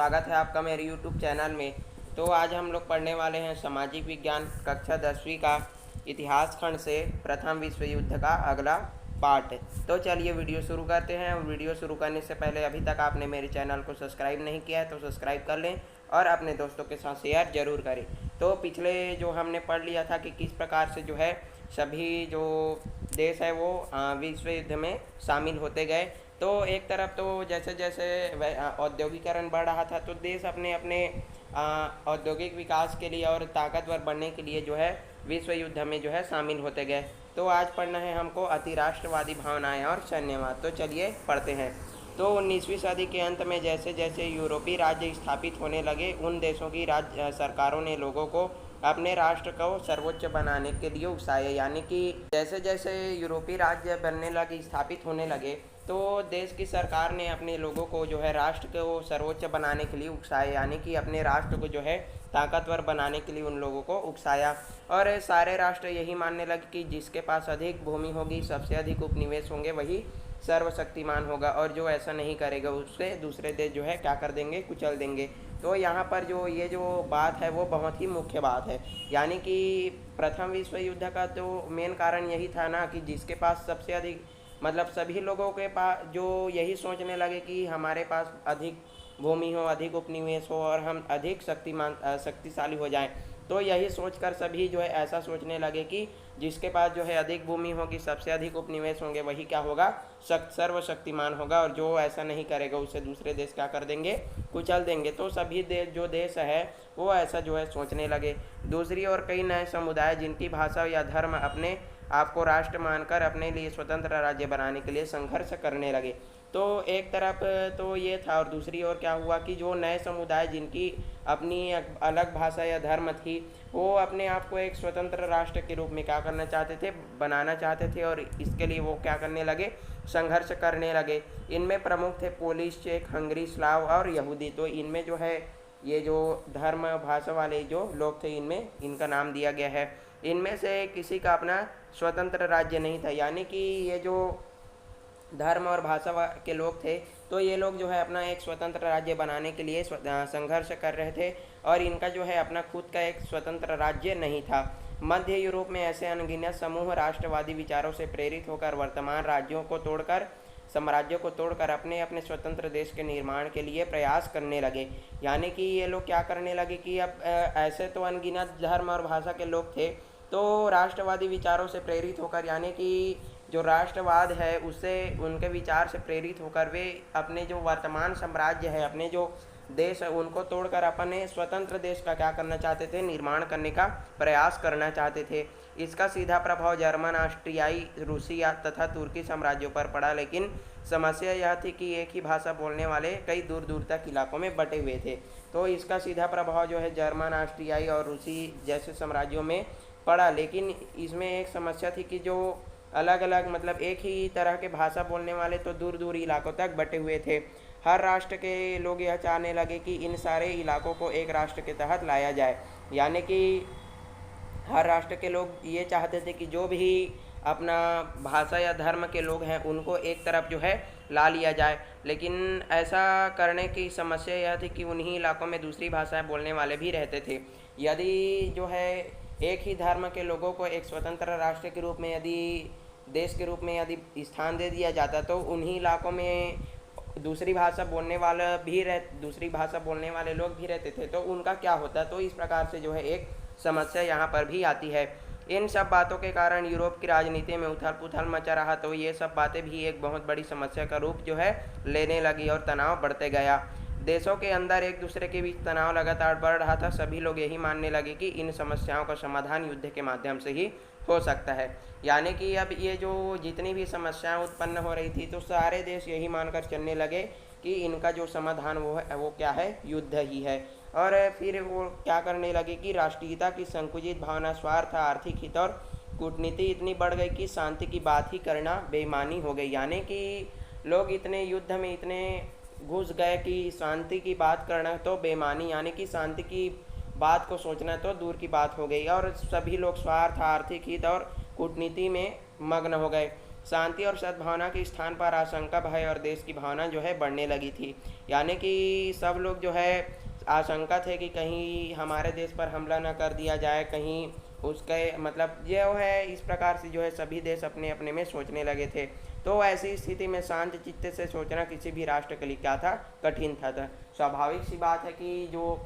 स्वागत है आपका मेरे YouTube चैनल में। तो आज हम लोग पढ़ने वाले हैं सामाजिक विज्ञान कक्षा 10वीं का इतिहास खंड से प्रथम विश्व युद्ध का अगला पार्ट। तो चलिए वीडियो शुरू करते हैं। और वीडियो शुरू करने से पहले अभी तक आपने मेरे चैनल को सब्सक्राइब नहीं किया है तो सब्सक्राइब कर लें और अपने दोस्तों के साथ शेयर ज़रूर करें। तो पिछले जो हमने पढ़ लिया था कि किस प्रकार से जो है सभी जो देश है वो विश्व युद्ध में शामिल होते गए। तो एक तरफ तो जैसे जैसे औद्योगिकरण बढ़ रहा था तो देश अपने अपने औद्योगिक विकास के लिए और ताकतवर बनने के लिए जो है विश्व युद्ध में जो है शामिल होते गए। तो आज पढ़ना है हमको अतिराष्ट्रवादी भावनाएं और सैन्यवाद। तो चलिए पढ़ते हैं। तो 19वीं सदी के अंत में जैसे जैसे यूरोपीय राज्य स्थापित होने लगे उन देशों की राज्य सरकारों ने लोगों को अपने राष्ट्र को सर्वोच्च बनाने के लिए उकसाया। यानी कि जैसे जैसे यूरोपीय राज्य बनने लगे स्थापित होने लगे तो देश की सरकार ने अपने लोगों को जो है राष्ट्र को सर्वोच्च बनाने के लिए उकसाया। यानी कि अपने राष्ट्र को जो है ताकतवर बनाने के लिए उन लोगों को उकसाया। और सारे राष्ट्र यही मानने लगे कि जिसके पास अधिक भूमि होगी, सबसे अधिक उपनिवेश होंगे, वही सर्वशक्तिमान होगा, और जो ऐसा नहीं करेगा उससे दूसरे देश जो है क्या कर देंगे, कुचल देंगे। तो यहाँ पर जो ये जो बात है वो बहुत ही मुख्य बात है। यानी कि प्रथम विश्व युद्ध का तो मेन कारण यही था ना कि जिसके पास सबसे अधिक मतलब सभी लोगों के पास जो यही सोचने लगे कि हमारे पास अधिक भूमि हो, अधिक उपनिवेश हो और हम अधिक शक्तिशाली हो जाएं। तो यही सोचकर सभी जो है ऐसा सोचने लगे कि जिसके पास जो है अधिक भूमि होगी, सबसे अधिक उपनिवेश होंगे, वही क्या होगा, सर्वशक्तिमान होगा, और जो ऐसा नहीं करेगा उसे दूसरे देश क्या कर देंगे, कुचल देंगे। तो सभी देश है वो ऐसा जो है सोचने लगे। दूसरी ओर कई नए समुदाय जिनकी भाषा या धर्म अपने आपको राष्ट्र मानकर अपने लिए स्वतंत्र राज्य बनाने के लिए संघर्ष करने लगे। तो एक तरफ तो ये था, और दूसरी ओर क्या हुआ कि जो नए समुदाय जिनकी अपनी अलग भाषा या धर्म थी वो अपने आप को एक स्वतंत्र राष्ट्र के रूप में क्या करना चाहते थे, बनाना चाहते थे, और इसके लिए वो क्या करने लगे, संघर्ष करने लगे। इनमें प्रमुख थे पोलिश, चेक, हंगरी, स्लाव और यहूदी। तो इनमें जो है ये जो धर्म भाषा वाले जो लोग थे इनमें इनका नाम दिया गया है। इनमें से किसी का अपना स्वतंत्र राज्य नहीं था। यानी कि ये जो धर्म और भाषा के लोग थे तो ये लोग जो है अपना एक स्वतंत्र राज्य बनाने के लिए संघर्ष कर रहे थे, और इनका जो है अपना खुद का एक स्वतंत्र राज्य नहीं था। मध्य यूरोप में ऐसे अनगिनत समूह राष्ट्रवादी विचारों से प्रेरित होकर वर्तमान साम्राज्यों को तोड़कर अपने अपने स्वतंत्र देश के निर्माण के लिए प्रयास करने लगे। यानी कि ये लोग क्या करने लगे कि अब ऐसे तो अनगिनत धर्म और भाषा के लोग थे तो राष्ट्रवादी विचारों से प्रेरित होकर, यानी कि जो राष्ट्रवाद है उससे उनके विचार से प्रेरित होकर वे अपने जो वर्तमान साम्राज्य है, अपने जो देश है उनको तोड़कर अपने स्वतंत्र देश का क्या करना चाहते थे, निर्माण करने का प्रयास करना चाहते थे। इसका सीधा प्रभाव जर्मन, ऑस्ट्रियाई, रूसी तथा तुर्की साम्राज्यों पर पड़ा। लेकिन समस्या यह थी कि एक ही भाषा बोलने वाले कई दूर दूर तक इलाकों में बटे हुए थे। तो इसका सीधा प्रभाव जो है जर्मन, ऑस्ट्रियाई और रूसी जैसे साम्राज्यों में पड़ा। लेकिन इसमें एक समस्या थी कि जो अलग अलग मतलब एक ही तरह के भाषा बोलने वाले तो दूर दूर इलाकों तक बटे हुए थे। हर राष्ट्र के लोग यह चाहने लगे कि इन सारे इलाकों को एक राष्ट्र के तहत लाया जाए। यानी कि हर राष्ट्र के लोग ये चाहते थे कि जो भी अपना भाषा या धर्म के लोग हैं उनको एक तरफ जो है ला लिया जाए। लेकिन ऐसा करने की समस्या यह थी कि उन्हीं इलाकों में दूसरी भाषाएं बोलने वाले भी रहते थे। यदि जो है एक ही धर्म के लोगों को एक स्वतंत्र राष्ट्र के रूप में, यदि देश के रूप में यदि स्थान दे दिया जाता तो उन्हीं इलाकों में दूसरी भाषा बोलने वाले लोग भी रहते थे, तो उनका क्या होता। तो इस प्रकार से जो है एक समस्या यहाँ पर भी आती है। इन सब बातों के कारण यूरोप की राजनीति में उथल पुथल मचा रहा। तो ये सब बातें भी एक बहुत बड़ी समस्या का रूप जो है लेने लगी और तनाव बढ़ते गया। देशों के अंदर एक दूसरे के बीच तनाव लगातार बढ़ रहा था। सभी लोग यही मानने लगे कि इन समस्याओं का समाधान युद्ध के माध्यम से ही हो सकता है। यानी कि अब ये जो जितनी भी समस्याएं उत्पन्न हो रही थी तो सारे देश यही मानकर चलने लगे कि इनका जो समाधान वो क्या है, युद्ध ही है। और फिर वो क्या करने लगे कि राष्ट्रीयता की संकुचित भावना, स्वार्थ, आर्थिक हित और कूटनीति इतनी बढ़ गई कि शांति की बात ही करना बेईमानी हो गई। यानी कि लोग इतने युद्ध में इतने घुस गए कि शांति की बात करना तो बेईमानी, यानी कि शांति की बात को सोचना तो दूर की बात हो गई, और सभी लोग स्वार्थ, आर्थिक हित और कूटनीति में मग्न हो गए। शांति और सद्भावना के स्थान पर आशंका, भय और देश की भावना जो है बढ़ने लगी थी। यानी कि सब लोग जो है आशंका थे कि कहीं हमारे देश पर हमला न कर दिया जाए, कहीं उसके मतलब जो है इस प्रकार से जो है सभी देश अपने अपने में सोचने लगे थे। तो ऐसी स्थिति में शांत चित्त से सोचना किसी भी राष्ट्र के लिए क्या था, कठिन था। स्वाभाविक सी बात है कि जो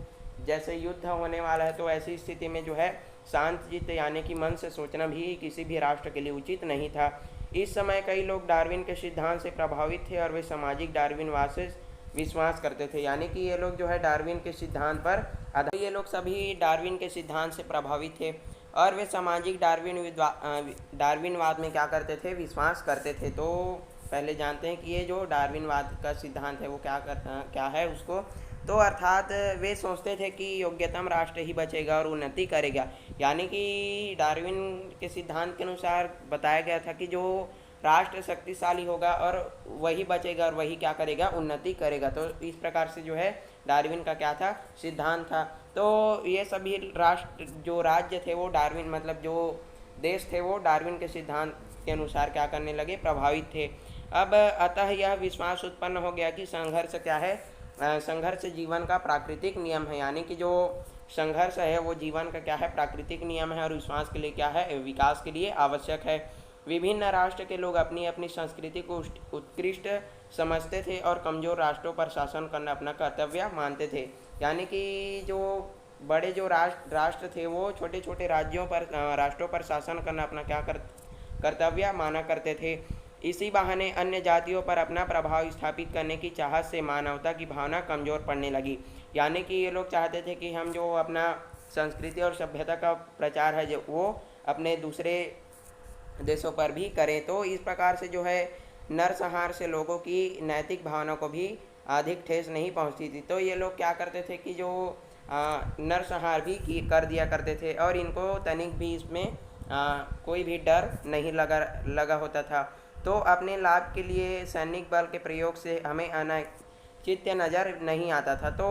जैसे युद्ध होने वाला है तो ऐसी स्थिति में जो है शांत चित्त यानी कि मन से सोचना भी किसी भी राष्ट्र के लिए उचित नहीं था। इस समय कई लोग डार्विन के सिद्धांत से प्रभावित थे और वे सामाजिक डार्विनवाद से विश्वास करते थे। यानी कि ये लोग जो है डार्विन के सिद्धांत पर आधारित, ये लोग सभी डार्विन के सिद्धांत से प्रभावित थे और वे सामाजिक डार्विनवाद में क्या करते थे, विश्वास करते थे। तो पहले जानते हैं कि ये जो डार्विनवाद का सिद्धांत है वो क्या है उसको। तो अर्थात वे सोचते थे कि योग्यतम राष्ट्र ही बचेगा और उन्नति करेगा। यानी कि डार्विन के सिद्धांत के अनुसार बताया गया था कि जो राष्ट्र शक्तिशाली होगा और वही बचेगा और वही क्या करेगा, उन्नति करेगा। तो इस प्रकार से जो है डार्विन का क्या था, सिद्धांत था। तो ये सभी राष्ट्र जो राज्य थे वो डार्विन मतलब जो देश थे वो डार्विन के सिद्धांत के अनुसार क्या करने लगे, प्रभावित थे। अब अतः यह विश्वास उत्पन्न हो गया कि संघर्ष क्या है, संघर्ष जीवन का प्राकृतिक नियम है। यानी कि जो संघर्ष है वो जीवन का क्या है, प्राकृतिक नियम है और विश्वास के लिए क्या है, विकास के लिए आवश्यक है। विभिन्न राष्ट्र के लोग अपनी अपनी संस्कृति को उत्कृष्ट समझते थे और कमज़ोर राष्ट्रों पर शासन करना अपना कर्तव्य मानते थे। यानी कि जो बड़े जो राष्ट्र थे वो छोटे छोटे राष्ट्रों पर शासन करना अपना क्या कर्तव्य माना करते थे। इसी बहाने अन्य जातियों पर अपना प्रभाव स्थापित करने की चाहत से मानवता की भावना कमज़ोर पड़ने लगी। यानी कि ये लोग चाहते थे कि हम जो अपना संस्कृति और सभ्यता का प्रचार है जो वो अपने दूसरे देशों पर भी करें। तो इस प्रकार से जो है नरसंहार से लोगों की नैतिक भावना को भी अधिक ठेस नहीं पहुंचती थी। तो ये लोग क्या करते थे कि जो नरसंहार भी कर दिया करते थे और इनको तनिक भी इसमें कोई भी डर नहीं लगा होता था। तो अपने लाभ के लिए सैनिक बल के प्रयोग से हमें अनौचित्य नज़र नहीं आता था। तो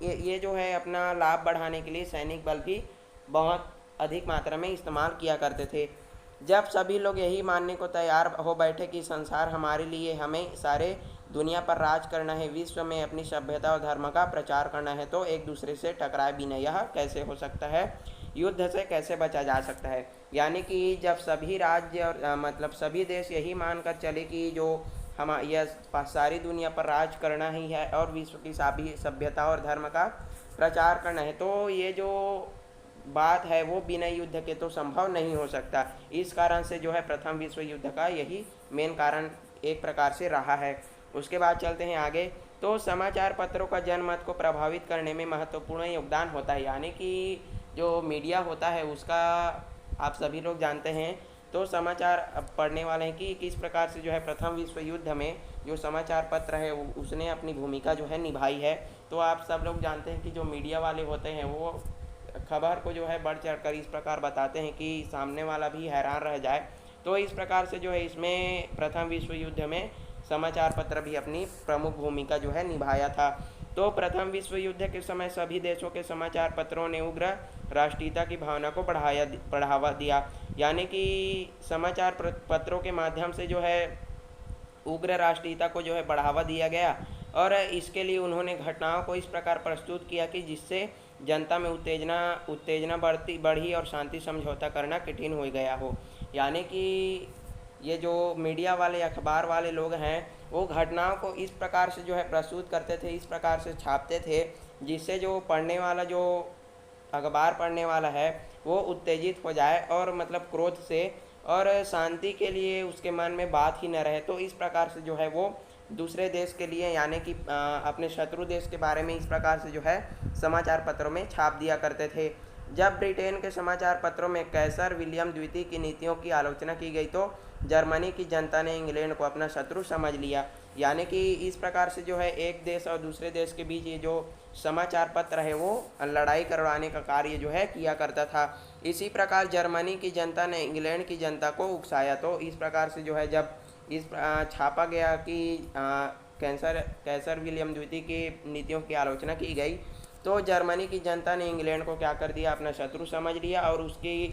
ये जो है अपना लाभ बढ़ाने के लिए सैनिक बल भी बहुत अधिक मात्रा में इस्तेमाल किया करते थे। जब सभी लोग यही मानने को तैयार हो बैठे कि संसार हमारे लिए, हमें सारे दुनिया पर राज करना है, विश्व में अपनी सभ्यता और धर्म का प्रचार करना है, तो एक दूसरे से टकराए बिना यह कैसे हो सकता है, युद्ध से कैसे बचा जा सकता है। यानी कि जब सभी राज्य और मतलब सभी देश यही मानकर चले कि जो हम यह सारी दुनिया पर राज करना ही है और विश्व की सभी सभ्यता और धर्म का प्रचार करना है, तो ये जो बात है वो बिना युद्ध के तो संभव नहीं हो सकता। इस कारण से जो है प्रथम विश्व युद्ध का यही मेन कारण एक प्रकार से रहा है। उसके बाद चलते हैं आगे। तो समाचार पत्रों का जनमत को प्रभावित करने में महत्वपूर्ण योगदान होता है। यानी कि जो मीडिया होता है उसका आप सभी लोग जानते हैं। तो समाचार पढ़ने वाले हैं कि किस प्रकार से जो है प्रथम विश्व युद्ध में जो समाचार पत्र है उसने अपनी भूमिका जो है निभाई है। तो आप सब लोग जानते हैं कि जो मीडिया वाले होते हैं वो खबर को जो है बढ़ चढ़ कर इस प्रकार बताते हैं कि सामने वाला भी हैरान रह जाए। तो इस प्रकार से जो है इसमें प्रथम विश्व युद्ध में समाचार पत्र भी अपनी प्रमुख भूमिका जो है निभाया था। तो प्रथम विश्व युद्ध के समय सभी देशों के समाचार पत्रों ने उग्र राष्ट्रीयता की भावना को बढ़ावा दिया। यानी कि समाचार पत्रों के माध्यम से जो है उग्र राष्ट्रीयता को जो है बढ़ावा दिया गया और इसके लिए उन्होंने घटनाओं को इस प्रकार प्रस्तुत किया कि जिससे जनता में उत्तेजना बढ़ी और शांति समझौता करना कठिन हो गया हो। यानी कि ये जो मीडिया वाले अखबार वाले लोग हैं वो घटनाओं को इस प्रकार से जो है प्रस्तुत करते थे, इस प्रकार से छापते थे जिससे जो पढ़ने वाला, जो अखबार पढ़ने वाला है वो उत्तेजित हो जाए और मतलब क्रोध से, और शांति के लिए उसके मन में बात ही न रहे। तो इस प्रकार से जो है वो दूसरे देश के लिए यानी कि अपने शत्रु देश के बारे में इस प्रकार से जो है समाचार पत्रों में छाप दिया करते थे। जब ब्रिटेन के समाचार पत्रों में कैसर विलियम द्वितीय की नीतियों की आलोचना की गई तो जर्मनी की जनता ने इंग्लैंड को अपना शत्रु समझ लिया। यानी कि इस प्रकार से जो है एक देश और दूसरे देश के बीच ये जो समाचार पत्र है वो लड़ाई करवाने का कार्य जो है किया करता था। इसी प्रकार जर्मनी की जनता ने इंग्लैंड की जनता को उकसाया। तो इस प्रकार से जो है जब इस छापा गया कि कैसर विलियम द्वितीय की नीतियों की आलोचना की गई तो जर्मनी की जनता ने इंग्लैंड को क्या कर दिया, अपना शत्रु समझ लिया और उसकी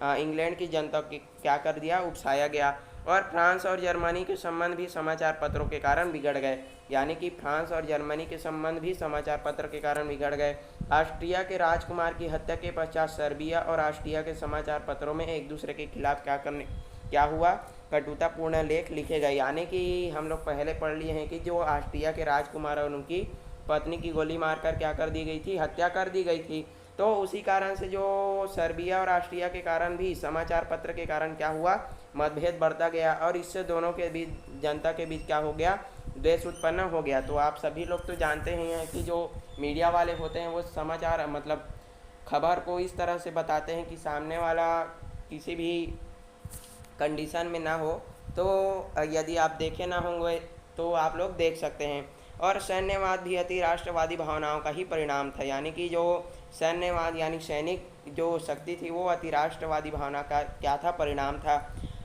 इंग्लैंड की जनता को क्या कर दिया, उकसाया गया। और फ्रांस और जर्मनी के संबंध भी समाचार पत्रों के कारण बिगड़ गए। यानी कि फ्रांस और जर्मनी के संबंध भी समाचार पत्र के कारण बिगड़ गए। ऑस्ट्रिया के राजकुमार की हत्या के पश्चात सर्बिया और ऑस्ट्रिया के समाचार पत्रों में एक दूसरे के खिलाफ क्या हुआ, कटुतापूर्ण लेख लिखे गए। यानी कि हम लोग पहले पढ़ लिए हैं कि जो ऑस्ट्रिया के राजकुमार और उनकी पत्नी की गोली मारकर क्या कर दी गई थी, हत्या कर दी गई थी। तो उसी कारण से जो सर्बिया और ऑस्ट्रिया के कारण भी समाचार पत्र के कारण क्या हुआ, मतभेद बढ़ता गया और इससे दोनों के बीच, जनता के बीच क्या हो गया, द्वेष उत्पन्न हो गया। तो आप सभी लोग तो जानते ही हैं कि जो मीडिया वाले होते हैं वो समाचार मतलब खबर को इस तरह से बताते हैं कि सामने वाला किसी भी कंडीशन में ना हो। तो यदि आप देखे ना होंगे तो आप लोग देख सकते हैं। और सैन्यवाद भी अति राष्ट्रवादी भावनाओं का ही परिणाम था। यानी कि जो सैन्यवाद यानी सैनिक जो शक्ति थी वो अति राष्ट्रवादी भावना का क्या था, परिणाम था।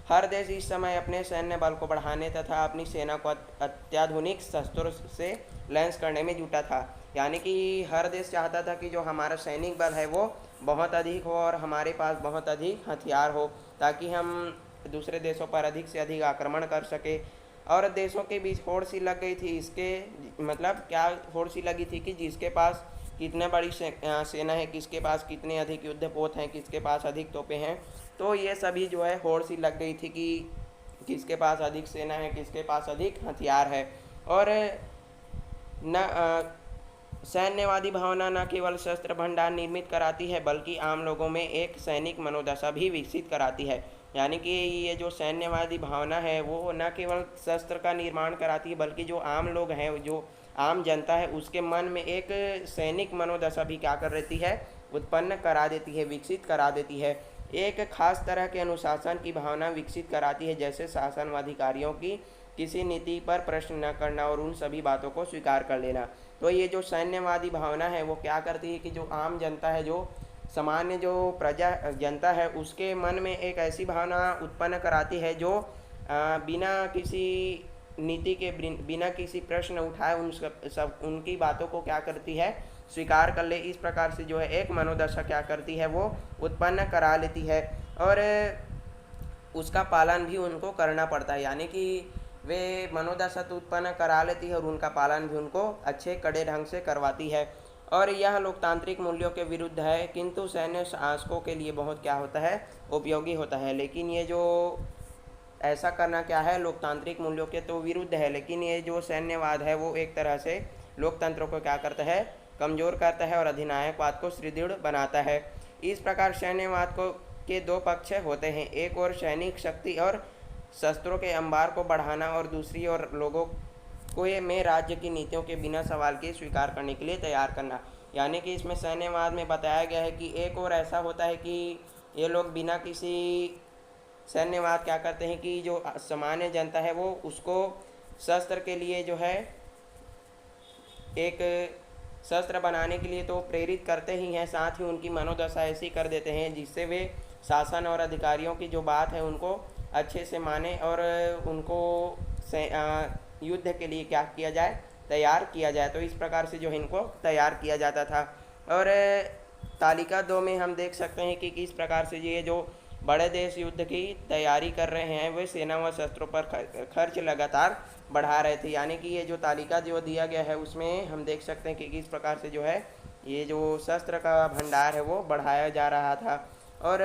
हर देश इस समय अपने सैन्य बल को बढ़ाने तथा अपनी सेना को अत्याधुनिक शस्त्रों से लैस करने में जुटा था। यानी कि हर देश चाहता था कि जो हमारा सैनिक बल है वो बहुत अधिक हो और हमारे पास बहुत अधिक हथियार हो, ताकि हम दूसरे देशों पर अधिक से अधिक आक्रमण कर सके। और देशों के बीच होड़ सी लग गई थी। इसके मतलब क्या होड़ सी लगी थी कि जिसके पास कितने बड़ी सेना है, किसके पास कितने अधिक युद्धपोत हैं, किसके पास अधिक तोपें हैं। तो ये सभी जो है होड़ सी लग गई थी कि किसके पास अधिक सेना है, किसके पास अधिक हथियार है। और न सैन्यवादी भावना न केवल शस्त्र भंडार निर्मित कराती है बल्कि आम लोगों में एक सैनिक मनोदशा भी विकसित कराती है। यानी कि ये जो सैन्यवादी भावना है वो न केवल शस्त्र का निर्माण कराती है बल्कि जो आम लोग हैं, जो आम जनता है, उसके मन में एक सैनिक मनोदशा भी क्या कर रहती है, उत्पन्न करा देती है, विकसित करा देती है। एक खास तरह के अनुशासन की भावना विकसित कराती है, जैसे शासन व अधिकारियों की किसी नीति पर प्रश्न न करना और उन सभी बातों को स्वीकार कर लेना। तो ये जो सैन्यवादी भावना है वो क्या करती है कि जो आम जनता है, जो सामान्य जो प्रजा जनता है, उसके मन में एक ऐसी भावना उत्पन्न कराती है जो बिना किसी नीति के, बिना किसी प्रश्न उठाए उन सब उनकी बातों को क्या करती है, स्वीकार कर ले। इस प्रकार से जो है एक मनोदशा क्या करती है, वो उत्पन्न करा लेती है और उसका पालन भी उनको करना पड़ता है। यानी कि वे मनोदशा तो उत्पन्न करा लेती है और उनका पालन भी उनको अच्छे कड़े ढंग से करवाती है। और यह लोकतांत्रिक मूल्यों के विरुद्ध है, किंतु सैन्य शासकों के लिए बहुत क्या होता है, उपयोगी होता है। लेकिन ये जो ऐसा करना क्या है, लोकतांत्रिक मूल्यों के तो विरुद्ध है, लेकिन ये जो सैन्यवाद है वो एक तरह से लोकतंत्र को क्या करता है, कमज़ोर करता है और अधिनायकवाद को सुदृढ़ बनाता है। इस प्रकार सैन्यवाद को के दो पक्ष होते हैं, एक और सैनिक शक्ति और शस्त्रों के अंबार को बढ़ाना और दूसरी ओर लोगों को में राज्य की नीतियों के बिना सवाल के स्वीकार करने के लिए तैयार करना। यानी कि इसमें सैन्यवाद में बताया गया है कि एक और ऐसा होता है कि ये लोग बिना किसी सैन्यवाद क्या करते हैं कि जो सामान्य जनता है वो उसको शस्त्र के लिए जो है एक शस्त्र बनाने के लिए तो प्रेरित करते ही हैं, साथ ही उनकी मनोदशा ऐसी कर देते हैं जिससे वे शासन और अधिकारियों की जो बात है उनको अच्छे से माने और उनको युद्ध के लिए क्या किया जाए, तैयार किया जाए। तो इस प्रकार से जो है इनको तैयार किया जाता था। और तालिका 2 में हम देख सकते हैं कि किस प्रकार से ये जो बड़े देश युद्ध की तैयारी कर रहे हैं वे सेना व शस्त्रों पर खर्च लगातार बढ़ा रहे थे। यानी कि ये जो तालिका जो दिया गया है उसमें हम देख सकते हैं कि किस प्रकार से जो है ये जो शस्त्र का भंडार है वो बढ़ाया जा रहा था। और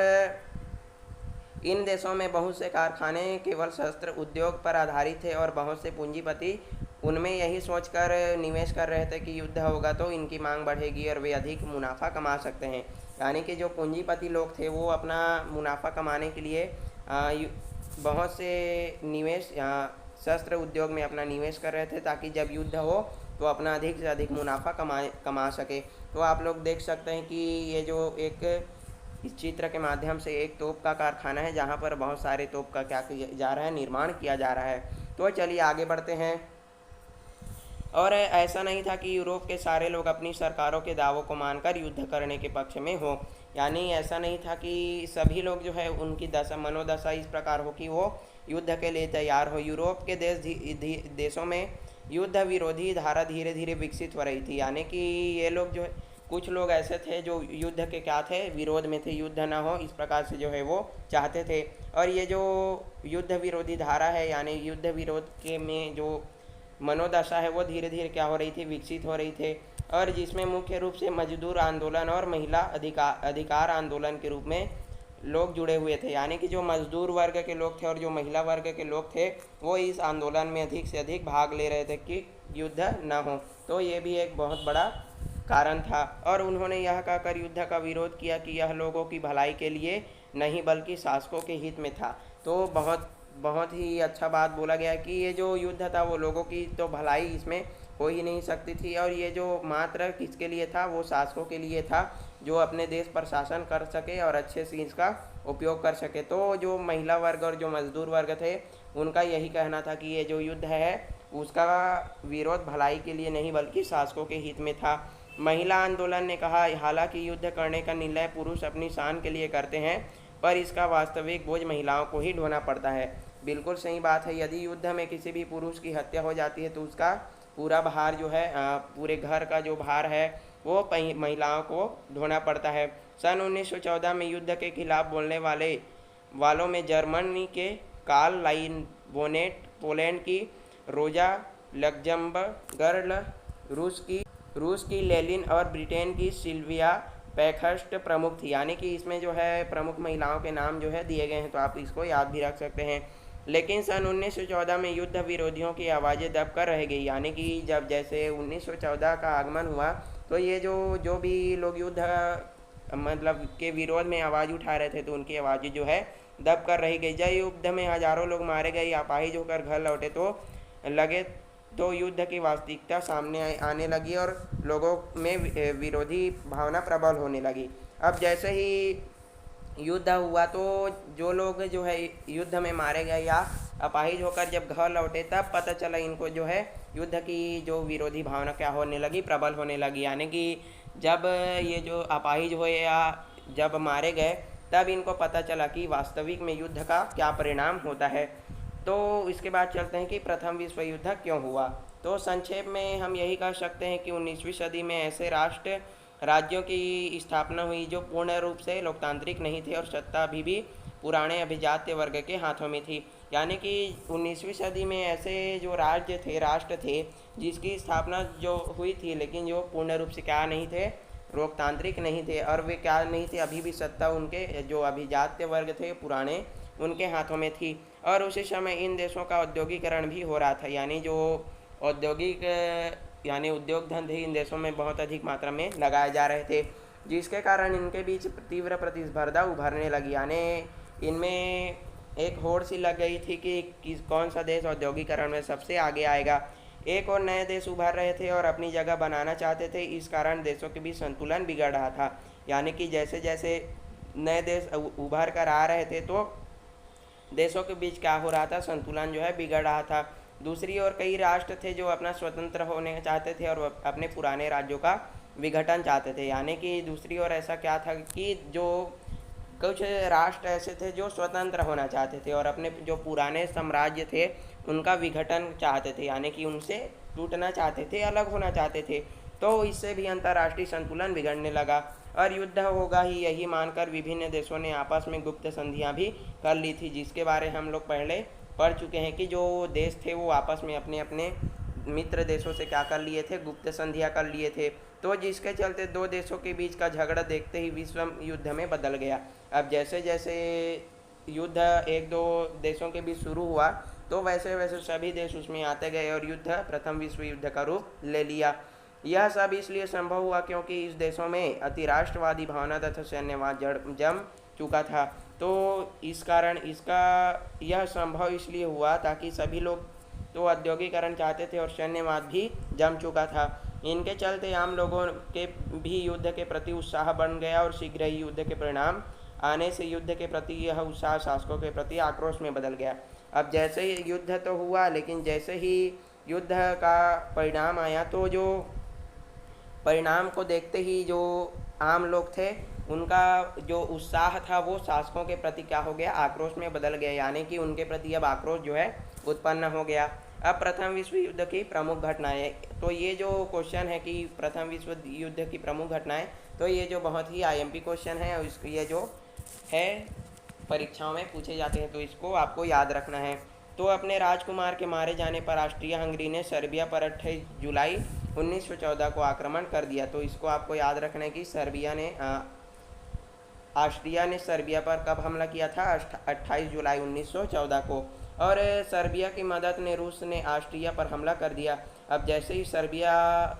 इन देशों में बहुत से कारखाने केवल शस्त्र उद्योग पर आधारित थे और बहुत से पूंजीपति उनमें यही सोचकर निवेश कर रहे थे कि युद्ध होगा तो इनकी मांग बढ़ेगी और वे अधिक मुनाफा कमा सकते हैं। यानी कि जो पूंजीपति लोग थे वो अपना मुनाफा कमाने के लिए बहुत से निवेश शस्त्र उद्योग में अपना निवेश कर रहे थे ताकि जब युद्ध हो तो अपना अधिक से अधिक मुनाफा कमा सके। तो आप लोग देख सकते हैं कि ये जो एक इस चित्र के माध्यम से एक तोप का कारखाना है जहाँ पर बहुत सारे तोप का क्या किया जा रहा है, निर्माण किया जा रहा है। तो चलिए आगे बढ़ते हैं। और ऐसा नहीं था कि यूरोप के सारे लोग अपनी सरकारों के दावों को मानकर युद्ध करने के पक्ष में हो। यानी ऐसा नहीं था कि सभी लोग जो है उनकी मनोदशा इस प्रकार हो कि वो युद्ध के लिए तैयार हो। यूरोप के देशों में युद्ध विरोधी धारा धीरे धीरे विकसित हो रही थी। यानी कि ये लोग जो है कुछ लोग ऐसे थे जो युद्ध के क्या थे, विरोध में थे, युद्ध ना हो इस प्रकार से जो है वो चाहते थे। और ये जो युद्ध विरोधी धारा है, यानी युद्ध विरोध के में जो मनोदशा है वो धीरे धीरे क्या हो रही थी, विकसित हो रही थी। और जिसमें मुख्य रूप से मजदूर आंदोलन और महिला अधिकार आंदोलन के रूप में लोग जुड़े हुए थे। यानी कि जो मजदूर वर्ग के लोग थे और जो महिला वर्ग के लोग थे वो इस आंदोलन में अधिक से अधिक भाग ले रहे थे कि युद्ध न हो। तो ये भी एक बहुत बड़ा कारण था। और उन्होंने यह कहकर युद्ध का विरोध किया कि यह लोगों की भलाई के लिए नहीं बल्कि शासकों के हित में था। तो बहुत बहुत ही अच्छा बात बोला गया कि ये जो युद्ध था वो लोगों की तो भलाई इसमें हो ही नहीं सकती थी, और ये जो मात्र किसके लिए था, वो शासकों के लिए था, जो अपने देश पर शासन कर सके और अच्छे से इसका उपयोग कर सके। तो जो महिला वर्ग और जो मजदूर वर्ग थे उनका यही कहना था कि ये जो युद्ध है उसका विरोध भलाई के लिए नहीं बल्कि शासकों के हित में था। महिला आंदोलन ने कहा, हालांकि युद्ध करने का निर्णय पुरुष अपनी शान के लिए करते हैं, पर इसका वास्तविक बोझ महिलाओं को ही ढोना पड़ता है। बिल्कुल सही बात है। यदि युद्ध में किसी भी पुरुष की हत्या हो जाती है तो उसका पूरा भार जो है, पूरे घर का जो भार है वो महिलाओं को ढोना पड़ता है। सन 1914 में युद्ध के खिलाफ बोलने वालों में जर्मनी के कार्ल लाइनबोनेट, पोलैंड की रोजा लग्जमबर्ग, रूस की लेनिन और ब्रिटेन की सिल्विया पैखर्स्ट प्रमुख थी। यानी कि इसमें जो है प्रमुख महिलाओं के नाम जो है दिए गए हैं, तो आप इसको याद भी रख सकते हैं। लेकिन सन 1914 में युद्ध विरोधियों की आवाज़ें दब कर रह गई। यानी कि जब जैसे 1914 का आगमन हुआ तो ये जो भी लोग युद्ध मतलब के विरोध में आवाज़ उठा रहे थे तो उनकी आवाज़ें जो है दब कर रह गई। जब युद्ध में हजारों लोग मारे गए, अपाहिज होकर घर लौटे तो युद्ध की वास्तविकता सामने आने लगी और लोगों में विरोधी भावना प्रबल होने लगी। अब जैसे ही युद्ध हुआ तो जो लोग जो है युद्ध में मारे गए या अपाहिज होकर जब घर लौटे तब पता चला इनको जो है युद्ध की जो विरोधी भावना क्या होने लगी, प्रबल होने लगी। यानी कि जब ये जो अपाहिज हुए या जब मारे गए तब इनको पता चला कि वास्तविक में युद्ध का क्या परिणाम होता है। तो इसके बाद चलते हैं कि प्रथम विश्व युद्ध क्यों हुआ। तो संक्षेप में हम यही कह सकते हैं कि 19वीं सदी में ऐसे राज्यों की स्थापना हुई जो पूर्ण रूप से लोकतांत्रिक नहीं थे और सत्ता अभी भी पुराने अभिजात्य वर्ग के हाथों में थी। यानी कि 19वीं सदी में ऐसे जो राष्ट्र थे जिसकी स्थापना जो हुई थी, लेकिन जो पूर्ण रूप से क्या नहीं थे, लोकतांत्रिक नहीं थे। और वे क्या नहीं थे, अभी भी सत्ता उनके जो अभिजात्य वर्ग थे पुराने, उनके हाथों में थी। और उसी समय इन देशों का औद्योगिकरण भी हो रहा था। यानी जो उद्योग धंधे इन देशों में बहुत अधिक मात्रा में लगाए जा रहे थे, जिसके कारण इनके बीच तीव्र प्रतिस्पर्धा उभरने लगी। यानी इनमें एक होड़ सी लग गई थी कि कौन सा देश औद्योगिकरण में सबसे आगे आएगा। एक और नए देश उभर रहे थे और अपनी जगह बनाना चाहते थे, इस कारण देशों के बीच संतुलन बिगड़ रहा था। यानी कि जैसे जैसे नए देश उभर कर आ रहे थे तो देशों के बीच क्या हो रहा था, संतुलन जो है बिगड़ रहा था। दूसरी ओर कई राष्ट्र थे जो अपना स्वतंत्र होने चाहते थे और अपने पुराने राज्यों का विघटन चाहते थे। यानी कि दूसरी ओर ऐसा क्या था कि जो कुछ राष्ट्र ऐसे थे जो स्वतंत्र होना चाहते थे और अपने जो पुराने साम्राज्य थे उनका विघटन चाहते थे, यानी कि उनसे टूटना चाहते थे, अलग होना चाहते थे। तो इससे भी अंतर्राष्ट्रीय संतुलन बिगड़ने लगा और युद्ध होगा ही यही मानकर विभिन्न देशों ने आपस में गुप्त संधियां भी कर ली थी, जिसके बारे हम लोग पहले पढ़ चुके हैं कि जो देश थे वो आपस में अपने अपने मित्र देशों से क्या कर लिए थे, गुप्त संधियां कर लिए थे। तो जिसके चलते दो देशों के बीच का झगड़ा देखते ही विश्व युद्ध में बदल गया। अब जैसे जैसे युद्ध एक दो देशों के बीच शुरू हुआ तो वैसे वैसे सभी देश उसमें आते गए और युद्ध प्रथम विश्व युद्ध का रूप ले लिया। यह सब इसलिए संभव हुआ क्योंकि इस देशों में अतिराष्ट्रवादी भावना तथा सैन्यवाद जम चुका था। तो इस कारण इसका यह संभव इसलिए हुआ ताकि सभी लोग तो औद्योगिकरण चाहते थे और सैन्यवाद भी जम चुका था। इनके चलते आम लोगों के भी युद्ध के प्रति उत्साह बन गया और शीघ्र ही युद्ध के परिणाम आने से युद्ध के प्रति यह उत्साह शासकों के प्रति आक्रोश में बदल गया। अब जैसे ही युद्ध तो हुआ, लेकिन जैसे ही युद्ध का परिणाम आया तो जो परिणाम को देखते ही जो आम लोग थे उनका जो उत्साह था वो शासकों के प्रति क्या हो गया, आक्रोश में बदल गया। यानी कि उनके प्रति अब आक्रोश जो है उत्पन्न हो गया। अब प्रथम विश्व युद्ध की प्रमुख घटनाएं, तो ये जो क्वेश्चन है कि प्रथम विश्व युद्ध की प्रमुख घटनाएं, तो ये जो बहुत ही आईएमपी क्वेश्चन है, और ये जो है परीक्षाओं में पूछे जाते हैं, तो इसको आपको याद रखना है। तो अपने राजकुमार के मारे जाने पर ऑस्ट्रिया हंगरी ने सर्बिया पर 28 जुलाई 1914 को आक्रमण कर दिया। तो इसको आपको याद रखना है कि ऑस्ट्रिया ने सर्बिया पर कब हमला किया था? 28 जुलाई 1914 को। और सर्बिया की मदद ने रूस ने ऑस्ट्रिया पर हमला कर दिया। अब जैसे ही सर्बिया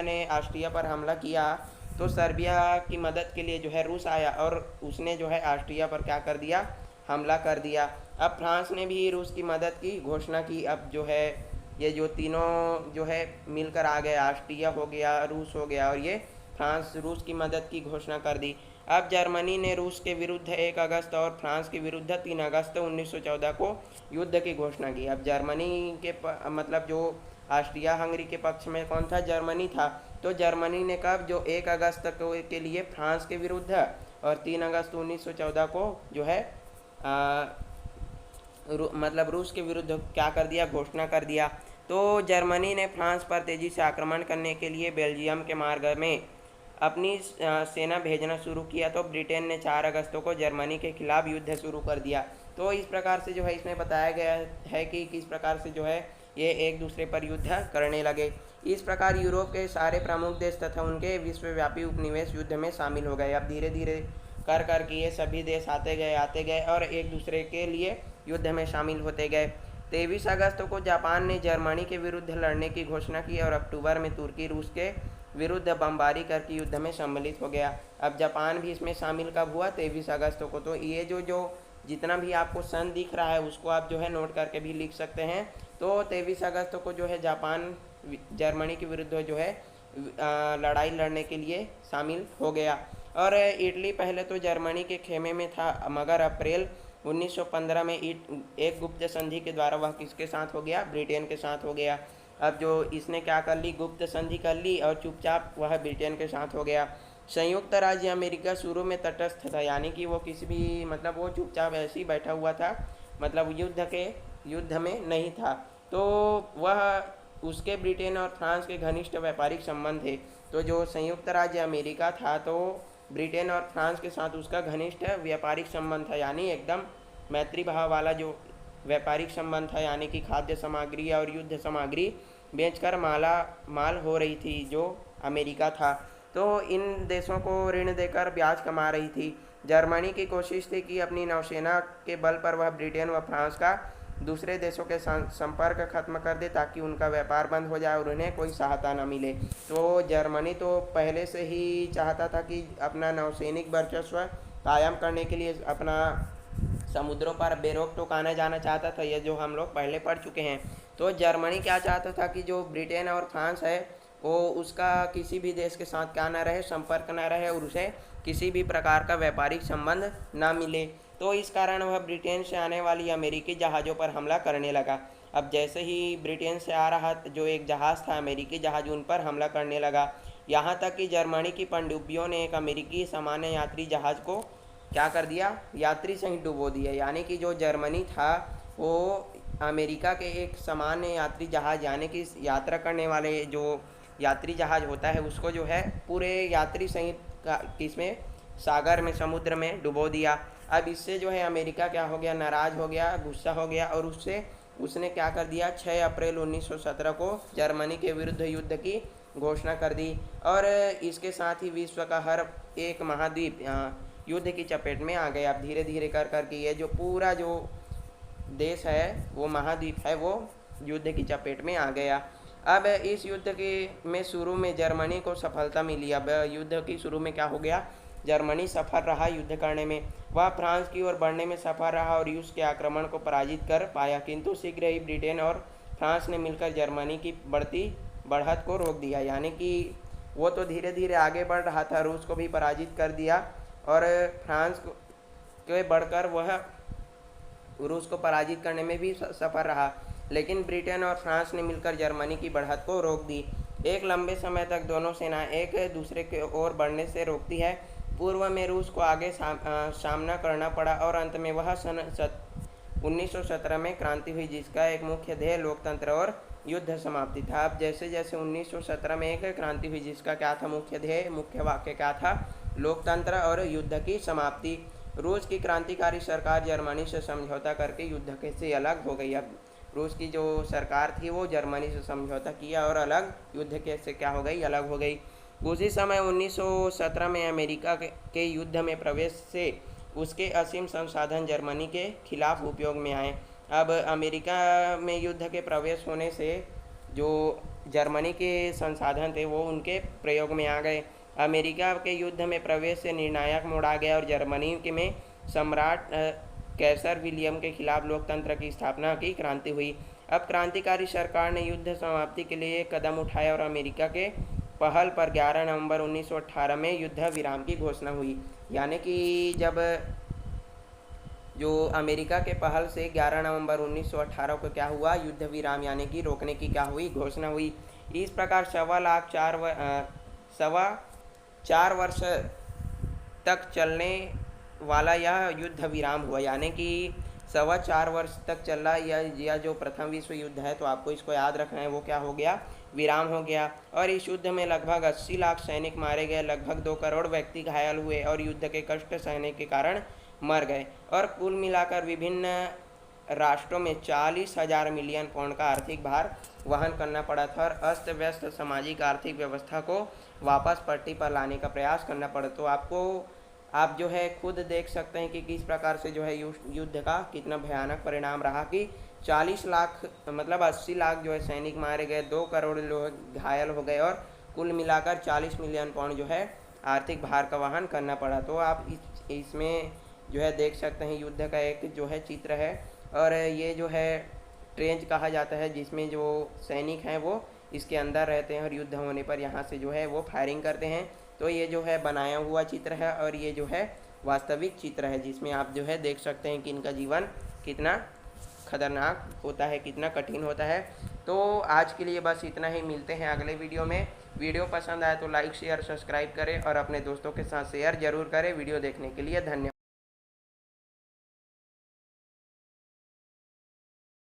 ने ऑस्ट्रिया पर हमला किया, तो सर्बिया की मदद के लिए जो है रूस आया और उसने जो है ऑस्ट्रिया पर क्या कर दिया? हमला कर दिया। अब फ्रांस ने भी रूस की मदद की घोषणा की। अब जो है ये जो तीनों जो है मिलकर आ गए, ऑस्ट्रिया हो गया, रूस हो गया, और ये फ्रांस, रूस की मदद की घोषणा कर दी। अब जर्मनी ने रूस के विरुद्ध 1 अगस्त और फ्रांस के विरुद्ध 3 अगस्त 1914 को युद्ध की घोषणा की। अब जर्मनी के मतलब जो ऑस्ट्रिया हंगरी के पक्ष में कौन था? जर्मनी था। तो जर्मनी ने कब? जो 1 अगस्त के लिए फ्रांस के विरुद्ध और 3 अगस्त 1914 को जो है मतलब रूस के विरुद्ध क्या कर दिया? घोषणा कर दिया। तो जर्मनी ने फ्रांस पर तेज़ी से आक्रमण करने के लिए बेल्जियम के मार्ग में अपनी सेना भेजना शुरू किया। तो ब्रिटेन ने 4 अगस्त को जर्मनी के खिलाफ युद्ध शुरू कर दिया। तो इस प्रकार से जो है इसमें बताया गया है कि किस प्रकार से जो है ये एक दूसरे पर युद्ध करने लगे। इस प्रकार यूरोप के सारे प्रमुख देश तथा उनके विश्वव्यापी उपनिवेश युद्ध में शामिल हो गए। अब धीरे धीरे कर के ये सभी देश आते गए और एक दूसरे के लिए युद्ध में शामिल होते गए। 23 अगस्त को जापान ने जर्मनी के विरुद्ध लड़ने की घोषणा की और अक्टूबर में तुर्की रूस के विरुद्ध बमबारी करके युद्ध में सम्मिलित हो गया। अब जापान भी इसमें शामिल कब हुआ? 23 अगस्त को। तो ये जो जितना भी आपको सन दिख रहा है उसको आप जो है नोट करके भी लिख सकते हैं। तो 23 अगस्त को जो है जापान जर्मनी के विरुद्ध जो है लड़ाई लड़ने के लिए शामिल हो गया। और इटली पहले तो जर्मनी के खेमे में था, मगर अप्रैल 1915 में एक गुप्त संधि के द्वारा वह किसके साथ हो गया? ब्रिटेन के साथ हो गया। अब जो इसने क्या कर ली? गुप्त संधि कर ली और चुपचाप वह ब्रिटेन के साथ हो गया। संयुक्त राज्य अमेरिका शुरू में तटस्थ था, यानी कि वो किसी भी मतलब वो चुपचाप ऐसे ही बैठा हुआ था, मतलब युद्ध में नहीं था। तो वह उसके ब्रिटेन और फ्रांस के घनिष्ठ व्यापारिक संबंध थे। तो जो संयुक्त राज्य अमेरिका था, तो ब्रिटेन और फ्रांस के साथ उसका घनिष्ठ व्यापारिक संबंध था, यानी एकदम मैत्री भाव वाला जो व्यापारिक संबंध था, यानी कि खाद्य सामग्री और युद्ध सामग्री बेचकर माल हो रही थी जो अमेरिका था। तो इन देशों को ऋण देकर ब्याज कमा रही थी। जर्मनी की कोशिश थी कि अपनी नौसेना के बल पर वह ब्रिटेन व फ्रांस का दूसरे देशों के संपर्क खत्म कर दे, ताकि उनका व्यापार बंद हो जाए और उन्हें कोई सहायता न मिले। तो जर्मनी तो पहले से ही चाहता था कि अपना नौसैनिक वर्चस्व कायम करने के लिए अपना समुद्रों पर बेरोक टोक आना जाना चाहता था, ये जो हम लोग पहले पढ़ चुके हैं। तो जर्मनी क्या चाहता था कि जो ब्रिटेन और फ्रांस है वो उसका किसी भी देश के साथ क्या ना रहे, संपर्क ना रहे, और उसे किसी भी प्रकार का व्यापारिक संबंध ना मिले। तो इस कारण वह ब्रिटेन से आने वाली अमेरिकी जहाज़ों पर हमला करने लगा। अब जैसे ही ब्रिटेन से आ रहा जो एक जहाज़ था, अमेरिकी जहाज़, उन पर हमला करने लगा। यहाँ तक कि जर्मनी की पनडुब्बियों ने एक अमेरिकी सामान्य यात्री जहाज़ को क्या कर दिया? यात्री सहित डुबो दिया। यानी कि जो जर्मनी था वो अमेरिका के एक सामान्य यात्री जहाज़, यानी कि यात्रा करने वाले जो यात्री जहाज़ होता है उसको जो है पूरे यात्री सहित किसमें? सागर में, समुद्र में डुबो दिया। अब इससे जो है अमेरिका क्या हो गया? नाराज़ हो गया, गुस्सा हो गया, और उसने क्या कर दिया? 6 अप्रैल 1917 को जर्मनी के विरुद्ध युद्ध की घोषणा कर दी। और इसके साथ ही विश्व का हर एक महाद्वीप युद्ध की चपेट में आ गया। अब धीरे धीरे कर के ये जो पूरा जो देश है, वो महाद्वीप है, वो युद्ध की चपेट में आ गया। अब इस युद्ध के में शुरू में जर्मनी को सफलता मिली। अब युद्ध की शुरू में क्या हो गया? जर्मनी सफल रहा युद्ध करने में, वह फ्रांस की ओर बढ़ने में सफल रहा और रूस के आक्रमण को पराजित कर पाया। किंतु शीघ्र ही ब्रिटेन और फ्रांस ने मिलकर जर्मनी की बढ़ती बढ़त को रोक दिया। यानी कि वो तो धीरे धीरे आगे बढ़ रहा था, रूस को भी पराजित कर दिया, और फ्रांस के बढ़कर वह रूस को पराजित करने में भी सफल रहा। लेकिन ब्रिटेन और फ्रांस ने मिलकर जर्मनी की बढ़त को रोक दी। एक लंबे समय तक दोनों सेनाएं एक दूसरे की ओर बढ़ने से रोकती है। पूर्व में रूस को आगे सामना करना पड़ा और अंत में वह सन 1917 में क्रांति हुई, जिसका एक मुख्य ध्येय लोकतंत्र और युद्ध समाप्ति था। अब जैसे जैसे 1917 में एक क्रांति हुई, जिसका क्या था मुख्य ध्येय, मुख्य वाक्य क्या था, लोकतंत्र और युद्ध की समाप्ति। रूस की क्रांतिकारी सरकार जर्मनी से समझौता करके युद्ध के से अलग हो गई। अब रूस की जो सरकार थी वो जर्मनी से समझौता किया और अलग युद्ध के से क्या हो गई, अलग हो गई। उसी समय 1917 में अमेरिका के युद्ध में प्रवेश से उसके असीम संसाधन जर्मनी के खिलाफ उपयोग में आए। अब अमेरिका में युद्ध के प्रवेश होने से जो जर्मनी के संसाधन थे वो उनके प्रयोग में आ गए। अमेरिका के युद्ध में प्रवेश से निर्णायक मोड़ आ गया और जर्मनी के में सम्राट कैसर विलियम के खिलाफ लोकतंत्र की स्थापना की क्रांति हुई। अब क्रांतिकारी सरकार ने युद्ध समाप्ति के लिए कदम उठाए और अमेरिका के पहल पर 11 नवंबर 1918 में युद्ध विराम की घोषणा हुई। यानी कि जब जो अमेरिका के पहल से 11 नवंबर 1918 को क्या हुआ, युद्ध विराम यानी कि रोकने की क्या हुई, घोषणा हुई। इस प्रकार 4 वर्ष तक चलने वाला यह युद्ध विराम हुआ। यानी कि 4.25 वर्ष तक चल रहा यह जो प्रथम विश्व युद्ध है, तो आपको इसको याद रखना है, वो क्या हो गया, विराम हो गया। और इस युद्ध में लगभग 80 लाख सैनिक मारे गए, लगभग 2 करोड़ व्यक्ति घायल हुए और युद्ध के कष्ट सहने के कारण मर गए। और कुल मिलाकर विभिन्न राष्ट्रों में 40,000 मिलियन पाउंड का आर्थिक भार वहन करना पड़ा था और अस्त व्यस्त सामाजिक आर्थिक व्यवस्था को वापस पटरी पर लाने का प्रयास करना पड़ा। तो आप जो है खुद देख सकते हैं कि किस प्रकार से जो है युद्ध का कितना भयानक परिणाम रहा कि 40 लाख मतलब 80 लाख जो है सैनिक मारे गए, 2 करोड़ लोग घायल हो गए और कुल मिलाकर 40 मिलियन पाउंड जो है आर्थिक भार का वहन करना पड़ा। तो आप इसमें जो है देख सकते हैं युद्ध का एक जो है चित्र है। और ये जो है ट्रेंच कहा जाता है, जिसमें जो सैनिक हैं वो इसके अंदर रहते हैं और युद्ध होने पर यहाँ से जो है वो फायरिंग करते हैं। तो ये जो है बनाया हुआ चित्र है और ये जो है वास्तविक चित्र है, जिसमें आप जो है देख सकते हैं कि इनका जीवन कितना खतरनाक होता है, कितना कठिन होता है। तो आज के लिए बस इतना ही, मिलते हैं अगले वीडियो में। वीडियो पसंद आए तो लाइक शेयर सब्सक्राइब करें और अपने दोस्तों के साथ शेयर जरूर करें। वीडियो देखने के लिए धन्यवाद।